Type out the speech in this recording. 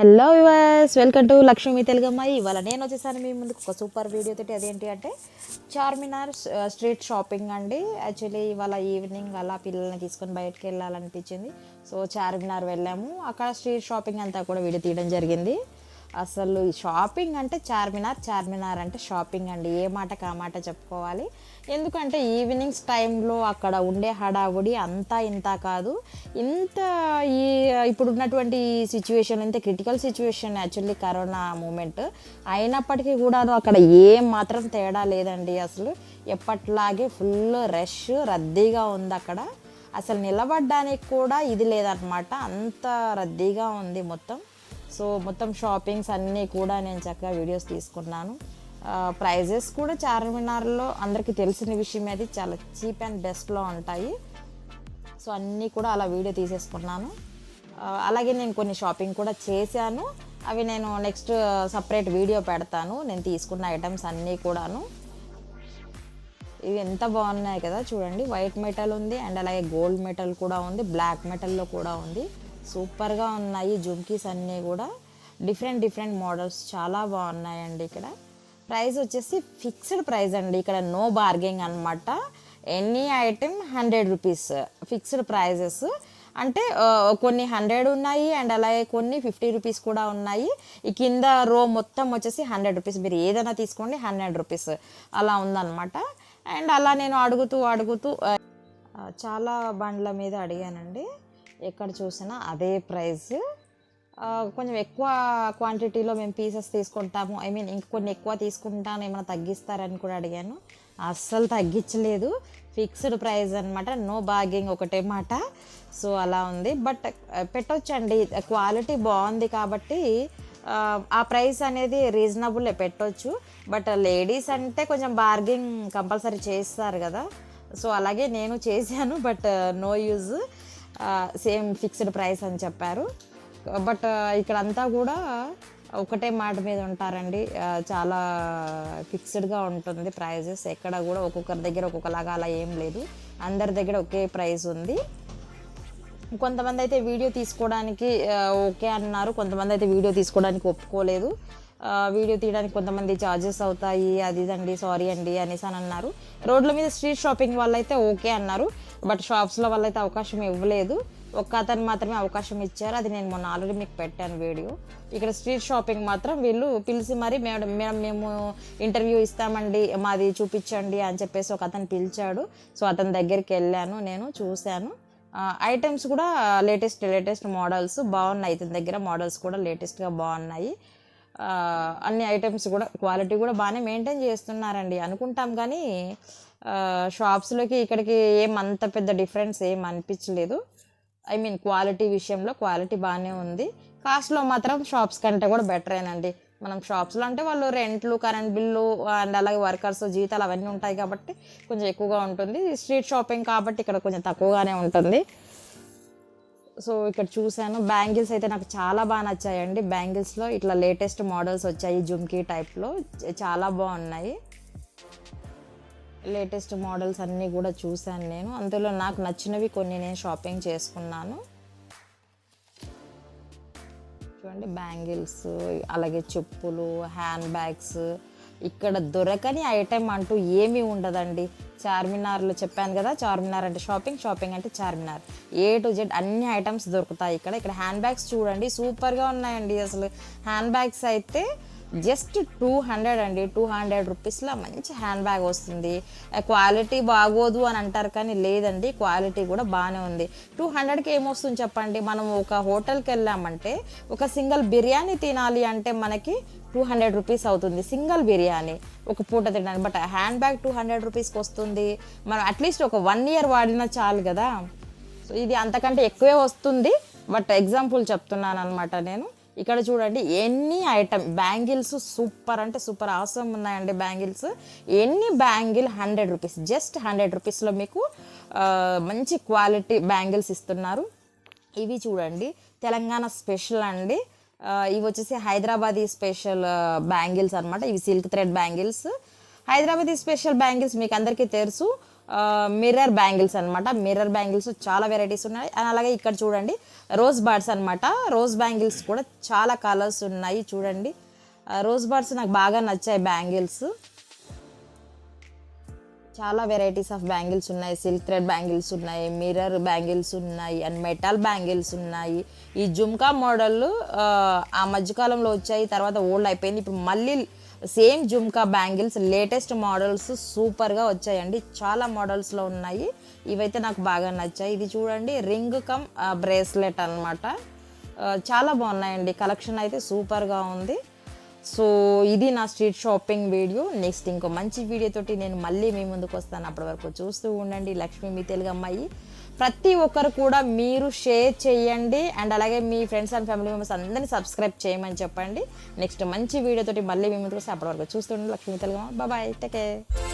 Hello viewers, welcome to Lakshmi Telugammayi. ఇవాళ నేను వచ్చేసాను మీ ముందుకు ఒక సూపర్ వీడియో తోటి. అదేంటి అంటే చార్మినార్ స్ట్రీట్ షాపింగ్ అండి. యాక్చువల్లీ ఇవాళ ఈవినింగ్ అలా పిల్లల్ని తీసుకొని బయటకు వెళ్ళాలనిపించింది. సో చార్మినార్ వెళ్ళాము. అక్కడ స్ట్రీట్ షాపింగ్ అంతా కూడా వీడియో తీయడం జరిగింది. అసలు షాపింగ్ అంటే చార్మినార్ అంటే షాపింగ్ అండి. ఏ మాటకు ఆ మాట చెప్పుకోవాలి. ఎందుకంటే ఈవినింగ్స్ టైంలో అక్కడ ఉండే హడావుడి అంతా ఇంత కాదు. ఇంత ఈ ఇప్పుడు ఉన్నటువంటి సిచ్యువేషన్, ఇంత critical situation actually corona moment అయినప్పటికీ కూడాను అక్కడ ఏం మాత్రం తేడా లేదండి. అసలు ఎప్పట్లాగే ఫుల్ రష్ రద్దీగా ఉంది అక్కడ. అసలు నిలబడడానికి కూడా ఇది లేదనమాట, అంత రద్దీగా ఉంది మొత్తం. సో మొత్తం షాపింగ్స్ అన్నీ కూడా నేను చక్కగా వీడియోస్ తీసుకున్నాను. ప్రైజెస్ కూడా చార్మినార్లో అందరికీ తెలిసిన విషయం, అది చాలా చీప్ అండ్ బెస్ట్లో ఉంటాయి. సో అన్నీ కూడా అలా వీడియో తీసేసుకున్నాను. అలాగే నేను కొన్ని షాపింగ్ కూడా చేశాను. అవి నేను నెక్స్ట్ సపరేట్ వీడియో పెడతాను. నేను తీసుకున్న ఐటమ్స్ అన్నీ కూడాను. ఇవి ఎంత బాగున్నాయి కదా చూడండి. వైట్ మెటల్ ఉంది అండ్ అలాగే గోల్డ్ మెటల్ కూడా ఉంది, బ్లాక్ మెటల్లో కూడా ఉంది. సూపర్గా ఉన్నాయి. జుమ్కీస్ అన్నీ కూడా డిఫరెంట్ మోడల్స్ చాలా బాగున్నాయండి. ఇక్కడ ప్రైస్ వచ్చేసి ఫిక్స్డ్ ప్రైస్ అండి. ఇక్కడ నో బార్గెయింగ్ అనమాట. Any item 100 rupees fixed prices. అంటే కొన్ని 100 ఉన్నాయి అండ్ అలాగే కొన్ని 50 రూపీస్ కూడా ఉన్నాయి. ఈ కింద రో మొత్తం వచ్చేసి 100 రూపీస్. మీరు ఏదైనా తీసుకోండి 100 రూపీస్ అలా ఉందన్నమాట. అండ్ అలా నేను అడుగుతూ చాలా బండ్ల మీద అడిగానండి. ఎక్కడ చూసినా అదే ప్రైస్. కొంచెం ఎక్కువ క్వాంటిటీలో మేము పీసెస్ తీసుకుంటాము, ఇంకొన్ని ఎక్కువ తీసుకుంటాను, ఏమైనా తగ్గిస్తారని కూడా అడిగాను. అస్సలు తగ్గించలేదు. ఫిక్స్డ్ ప్రైస్ అనమాట, నో బార్గెయింగ్ ఒకటే మాట. సో అలా ఉంది. బట్ పెట్టొచ్చండి, క్వాలిటీ బాగుంది కాబట్టి ఆ ప్రైస్ అనేది రీజనబుల్ పెట్టొచ్చు. బట్ లేడీస్ అంటే కొంచెం బార్గెయింగ్ కంపల్సరీ చేస్తారు కదా. సో అలాగే నేను చేశాను. But no use, same fixed price అని చెప్పారు. బట్ ఇక్కడంతా కూడా ఒకటే మాట మీద ఉంటారండి. చాలా ఫిక్స్డ్గా ఉంటుంది ప్రైజెస్. ఎక్కడ కూడా ఒక్కొక్కరి దగ్గర ఒక్కొక్కలాగా అలా ఏం లేదు, అందరి దగ్గర ఒకే ప్రైస్ ఉంది. కొంతమంది అయితే వీడియో తీసుకోవడానికి ఓకే అన్నారు, కొంతమంది అయితే వీడియో తీసుకోవడానికి ఒప్పుకోలేదు. వీడియో తీయడానికి కొంతమంది ఛార్జెస్ అవుతాయి, అది ఇదండి, సారీ అండి అనేసి అని అన్నారు. రోడ్ల మీద స్ట్రీట్ షాపింగ్ వాళ్ళైతే ఓకే అన్నారు. బట్ షాప్స్లో వాళ్ళైతే అవకాశం ఇవ్వలేదు. ఒక్క అతను మాత్రమే అవకాశం ఇచ్చారు. అది నేను మొన్న ఆల్రెడీ మీకు పెట్టాను వీడియో. ఇక్కడ స్ట్రీట్ షాపింగ్ మాత్రం వీళ్ళు పిలిచి మరి మేము ఇంటర్వ్యూ ఇస్తామండి, మాది చూపించండి అని చెప్పేసి ఒక అతను పిలిచాడు. సో అతని దగ్గరికి వెళ్ళాను, నేను చూశాను. ఐటమ్స్ కూడా లేటెస్ట్ మోడల్స్ బాగున్నాయి. ఇతని దగ్గర మోడల్స్ కూడా లేటెస్ట్గా బాగున్నాయి. అన్ని ఐటమ్స్ కూడా క్వాలిటీ కూడా బాగానే మెయింటైన్ చేస్తున్నారండి అనుకుంటాం. కానీ షాప్స్లోకి ఇక్కడికి ఏమంత పెద్ద డిఫరెన్స్ ఏం అనిపించలేదు. క్వాలిటీ విషయంలో క్వాలిటీ బాగానే ఉంది. కాస్ట్లో మాత్రం షాప్స్ కంటే కూడా బెటరేనండి. మనం షాప్స్లో అంటే వాళ్ళు రెంట్లు, కరెంట్ బిల్లు అండ్ అలాగే వర్కర్స్ జీతాలు అవన్నీ ఉంటాయి కాబట్టి కొంచెం ఎక్కువగా ఉంటుంది. స్ట్రీట్ షాపింగ్ కాబట్టి ఇక్కడ కొంచెం తక్కువగానే ఉంటుంది. సో ఇక్కడ చూశాను. బ్యాంగిల్స్ అయితే నాకు చాలా బాగా నచ్చాయండి. బ్యాంగిల్స్లో ఇట్లా లేటెస్ట్ మోడల్స్ వచ్చాయి, జుమ్కీ టైప్లో చాలా బాగున్నాయి. లేటెస్ట్ మోడల్స్ అన్నీ కూడా చూశాను నేను. అందులో నాకు నచ్చినవి కొన్ని నేను షాపింగ్ చేసుకున్నాను. చూడండి, బ్యాంగిల్స్, అలాగే చెప్పులు, హ్యాండ్ బ్యాగ్స్. ఇక్కడ దొరకని ఐటెం అంటూ ఏమీ ఉండదండి చార్మినార్లో. చెప్పాను కదా, చార్మినార్ అంటే షాపింగ్ అంటే చార్మినార్. A to Z అన్ని ఐటమ్స్ దొరుకుతాయి ఇక్కడ. హ్యాండ్ బ్యాగ్స్ చూడండి, సూపర్గా ఉన్నాయండి. అసలు హ్యాండ్ బ్యాగ్స్ అయితే జస్ట్ 200 అండి. 200 రూపీస్లో మంచి హ్యాండ్ బ్యాగ్ వస్తుంది. క్వాలిటీ బాగోదు అని అంటారు కానీ లేదండి, క్వాలిటీ కూడా బాగానే ఉంది. 200కి ఏమొస్తుంది చెప్పండి. మనం ఒక హోటల్కి వెళ్ళామంటే ఒక సింగిల్ బిర్యానీ తినాలి అంటే మనకి 200 రూపీస్ అవుతుంది, సింగిల్ బిర్యానీ ఒక పూట తినడానికి. బట్ హ్యాండ్ బ్యాగ్ 200 రూపీస్కి వస్తుంది. మనం అట్లీస్ట్ ఒక 1 year వాడినా చాలు కదా. సో ఇది అంతకంటే ఎక్కువే వస్తుంది. బట్ ఎగ్జాంపుల్ చెప్తున్నాను అనమాట నేను. ఇక్కడ చూడండి, ఎన్ని ఐటమ్ బ్యాంగిల్స్ సూపర్ అంటే సూపర్ ఆసమ్ ఉన్నాయండి బ్యాంగిల్స్. ఎన్ని బ్యాంగిల్ 100 రూపీస్, జస్ట్ 100 రూపీస్లో మీకు మంచి క్వాలిటీ బ్యాంగిల్స్ ఇస్తున్నారు. ఇవి చూడండి, తెలంగాణ స్పెషల్ అండి. ఇవి వచ్చేసి హైదరాబాదీ స్పెషల్ బ్యాంగిల్స్ అనమాట. ఇవి silk thread bangles. Hyderabadi special bangles మీకు అందరికీ తెలుసు. మిర్రర్ బ్యాంగిల్స్ అనమాట. మిర్రర్ బ్యాంగిల్స్ చాలా వెరైటీస్ ఉన్నాయి. అండ్ అలాగే ఇక్కడ చూడండి రోజ్ బార్డ్స్ అనమాట. రోజ్ బ్యాంగిల్స్ కూడా చాలా కలర్స్ ఉన్నాయి చూడండి. రోజ్ బార్డ్స్ నాకు బాగా నచ్చాయి బ్యాంగిల్స్. చాలా వెరైటీస్ ఆఫ్ బ్యాంగిల్స్ ఉన్నాయి. సిల్క్ థ్రెడ్ బ్యాంగిల్స్ ఉన్నాయి, మిర్రర్ బ్యాంగిల్స్ ఉన్నాయి, అండ్ మెటల్ బ్యాంగిల్స్ ఉన్నాయి. ఈ జుమ్కా మోడల్ ఆ మధ్యకాలంలో వచ్చాయి, తర్వాత ఓల్డ్ అయిపోయింది. ఇప్పుడు మళ్ళీ same jhumka bangles latest models సూపర్గా వచ్చాయండి. చాలా మోడల్స్లో ఉన్నాయి. ఇవైతే నాకు బాగా నచ్చాయి. ఇది చూడండి రింగ్ కమ్ బ్రేస్లెట్ అనమాట. చాలా బాగున్నాయండి. కలెక్షన్ అయితే సూపర్గా ఉంది. సో ఇది నా స్ట్రీట్ షాపింగ్ వీడియో. నెక్స్ట్ ఇంకో మంచి వీడియోతోటి నేను మళ్ళీ మీ ముందుకు వస్తాను. అప్పటి వరకు చూస్తూ ఉండండి లక్ష్మి మీ తెలుగు అమ్మాయి. ప్రతి ఒక్కరు కూడా మీరు షేర్ చేయండి, అండ్ అలాగే మీ ఫ్రెండ్స్ అండ్ ఫ్యామిలీ మెంబర్స్ అందరినీ సబ్స్క్రైబ్ చేయమని చెప్పండి. నెక్స్ట్ మంచి వీడియోతోటి మళ్ళీ మీ ముందుకు వస్తే అప్పటి వరకు చూస్తూ ఉండండి లక్ష్మి మీ తెలుగు అమ్మాయి. Bye, take care.